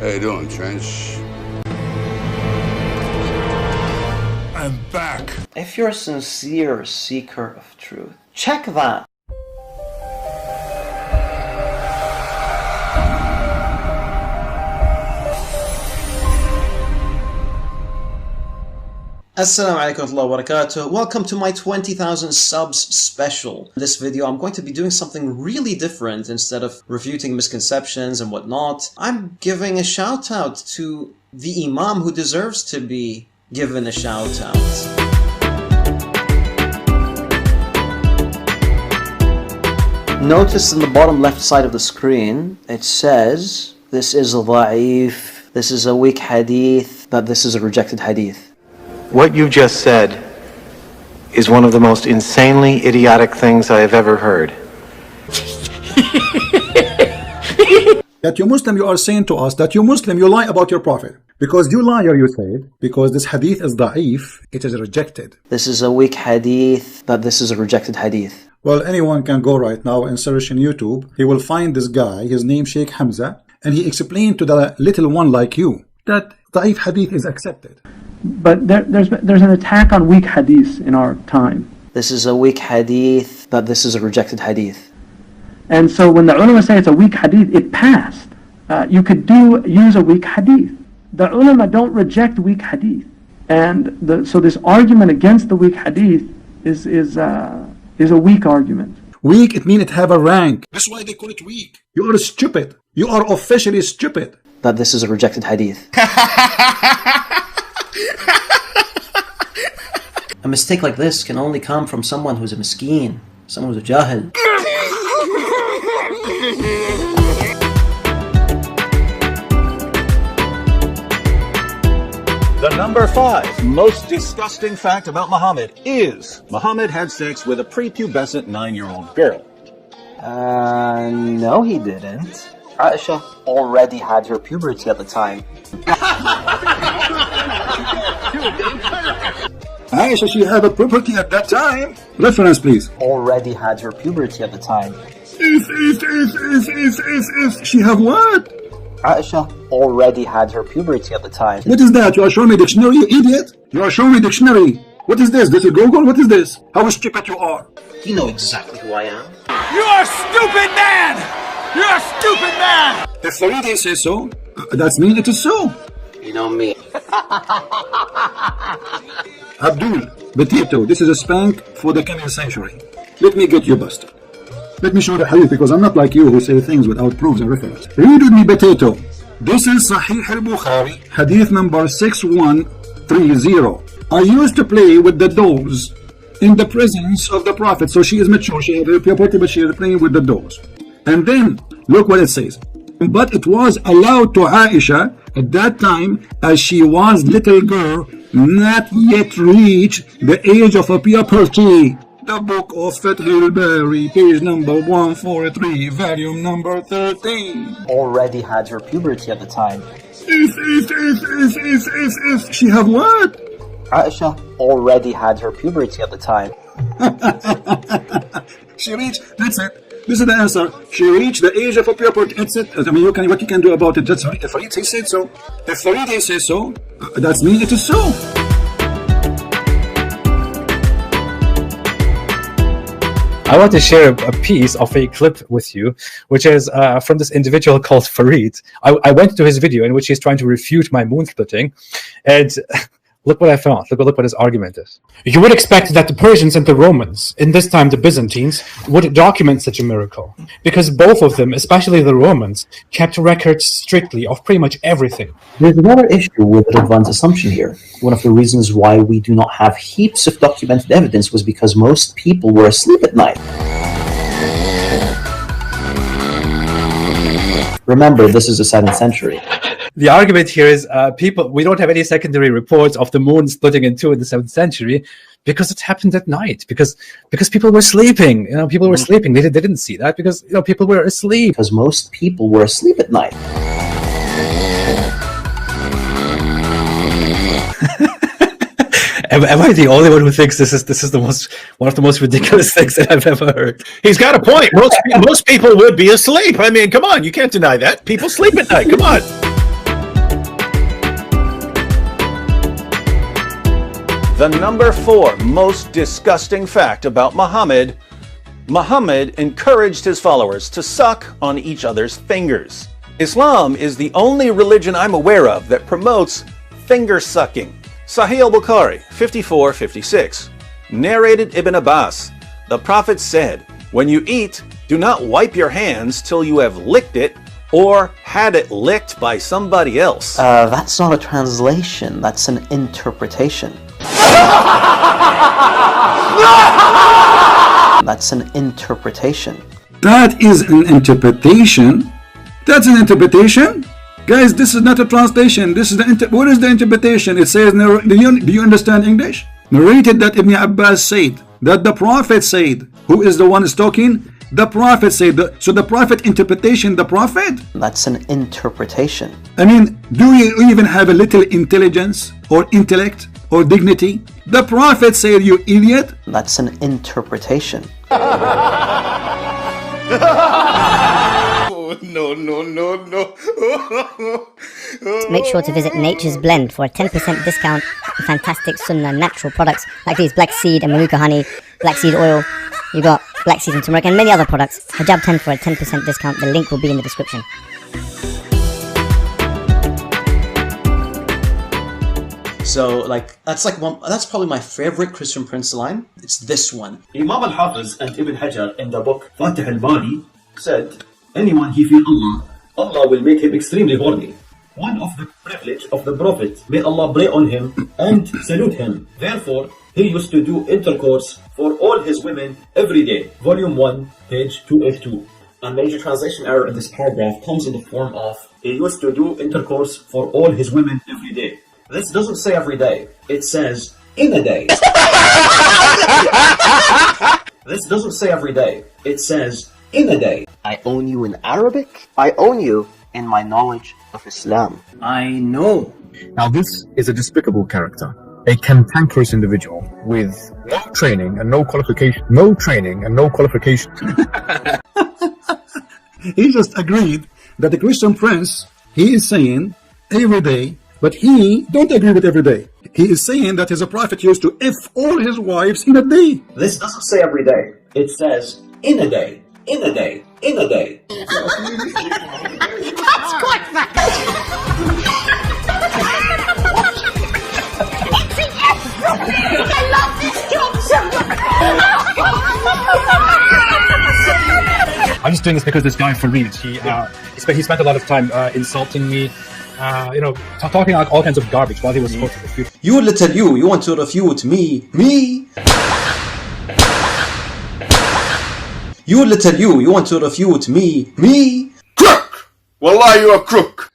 How you doing, Trench? I'm back. If you're a sincere seeker of truth, check that. Assalamu alaikum wa rahmatullahi wa barakatuh. Welcome to my 20,000 subs special. In this video, I'm going to be doing something really different. Instead of refuting misconceptions and whatnot, I'm giving a shout out to the Imam who deserves to be given a shout out. Notice in the bottom left side of the screen, it says, this is a da'if, this is a weak hadith, that this is a rejected hadith. What you just said is one of the most insanely idiotic things I have ever heard. That you Muslim, you are saying to us that you Muslim, you lie about your Prophet. Because you liar, you said, because this hadith is da'if, it is rejected. This is a weak hadith, that this is a rejected hadith. Well, anyone can go right now and search in YouTube. He will find this guy, his name Sheikh Hamza, and he explained to the little one like you that da'if hadith is accepted. But there's an attack on weak hadiths in our time. This is a weak hadith, that this is a rejected hadith. And so when the ulama say it's a weak hadith, it passed. You could use a weak hadith. The ulama don't reject weak hadith. And so this argument against the weak hadith is a weak argument. Weak, it means it have a rank. That's why they call it weak. You are stupid. You are officially stupid. That this is a rejected hadith. A mistake like this can only come from someone who's a miskeen, someone who's a jahil. The number 5 most disgusting fact about Muhammad is Muhammad had sex with a prepubescent 9-year-old girl. No he didn't. Aisha already had her puberty at the time. Aisha, she had a puberty at that time. Reference, please. Already had her puberty at the time. If she have what? Aisha already had her puberty at the time. What is that? You are showing me dictionary, you idiot? You are showing me dictionary. What is this? This is Google? What is this? How stupid you are. You know exactly who I am. You are a stupid man! You're a stupid man! If Farid says so, that means it is so. You know me. Abdul, potato, this is a spank for the coming century. Let me get you busted. Let me show the hadith, because I'm not like you who say things without proofs and reference. Read with me, potato. This is Sahih al-Bukhari, hadith number 6130. I used to play with the dogs in the presence of the Prophet. So she is mature, she has her puberty, but she is playing with the dogs. And then, look what it says. But it was allowed to Aisha at that time, as she was little girl, not yet reached the age of a puberty. The book of Fath al-Bari, page number 143, volume number 13. Already had her puberty at the time. If she have what? Aisha already had her puberty at the time. She reached, that's it. This is the answer. She reached the age of a puberty. That's it. I mean, what you can do about it. That's right. If Farid says so, if Farid says so, that means it is so. I want to share a piece of a clip with you, which is from this individual called Farid. I went to his video in which he's trying to refute my moon splitting, and look what I found. Look what his argument is. You would expect that the Persians and the Romans, in this time the Byzantines, would document such a miracle, because both of them, especially the Romans, kept records strictly of pretty much everything. There's another issue with Radwan's assumption here. One of the reasons why we do not have heaps of documented evidence was because most people were asleep at night. Remember, this is the 7th century. The argument here is we don't have any secondary reports of the moon splitting in two in the 7th century because it happened at night, because people were sleeping. People were sleeping. They didn't see that because people were asleep. Because most people were asleep at night. Am I the only one who thinks this is one of the most ridiculous things that I've ever heard? He's got a point. Most people would be asleep. I mean, come on, you can't deny that. People sleep at night. Come on. The number 4 most disgusting fact about Muhammad: Muhammad encouraged his followers to suck on each other's fingers. Islam is the only religion I'm aware of that promotes finger sucking. Sahih al-Bukhari 54:56. Narrated Ibn Abbas, the Prophet said, "When you eat, do not wipe your hands till you have licked it or had it licked by somebody else." That's not a translation, that's an interpretation. That's an interpretation. That is an interpretation? That's an interpretation? Guys, this is not a translation. This is what is the interpretation? It says, do you understand English? Narrated that Ibn Abbas said, that the Prophet said. Who is the one who's talking? The Prophet said. So the Prophet interpretation, the Prophet? That's an interpretation. I mean, do you even have a little intelligence or intellect or dignity? The Prophet said, you idiot. That's an interpretation. Make sure to visit Nature's Blend for a 10% discount on fantastic Sunnah natural products like these black seed and manuka honey, black seed oil. You got black seed and turmeric and many other products. Hijab 10 for a 10% discount. The link will be in the description. So, that's probably my favorite Christian Prince line. It's this one. Imam al-Hafiz and Ibn Hajar in the book Fatih al-Bari said, anyone he fears Allah, Allah will make him extremely horny. One of the privilege of the Prophet, may Allah pray on him and salute him. Therefore, he used to do intercourse for all his women every day. Volume 1, page 282. A major translation error in this paragraph comes in the form of, he used to do intercourse for all his women every day. This doesn't say every day. It says, in a day. This doesn't say every day. It says, in a day. I own you in Arabic. I own you in my knowledge of Islam. I know. Now this is a despicable character, a cantankerous individual with no training and no qualification. No training and no qualifications. He just agreed that the Christian Prince, he is saying every day, but he don't agree with every day. He is saying that his prophet used to F all his wives in a day. This doesn't say every day. It says, in a day. In a day. In a day. That's quite fast. I love this job so much. I'm just doing this because this guy Farid, he spent a lot of time insulting me, talking about all kinds of garbage while he was supposed to refute. You little you want to refute me? Me? You little you want to refute me? Me? Crook! Wallah, you a crook!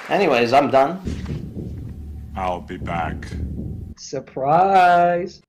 Anyways, I'm done. I'll be back. Surprise!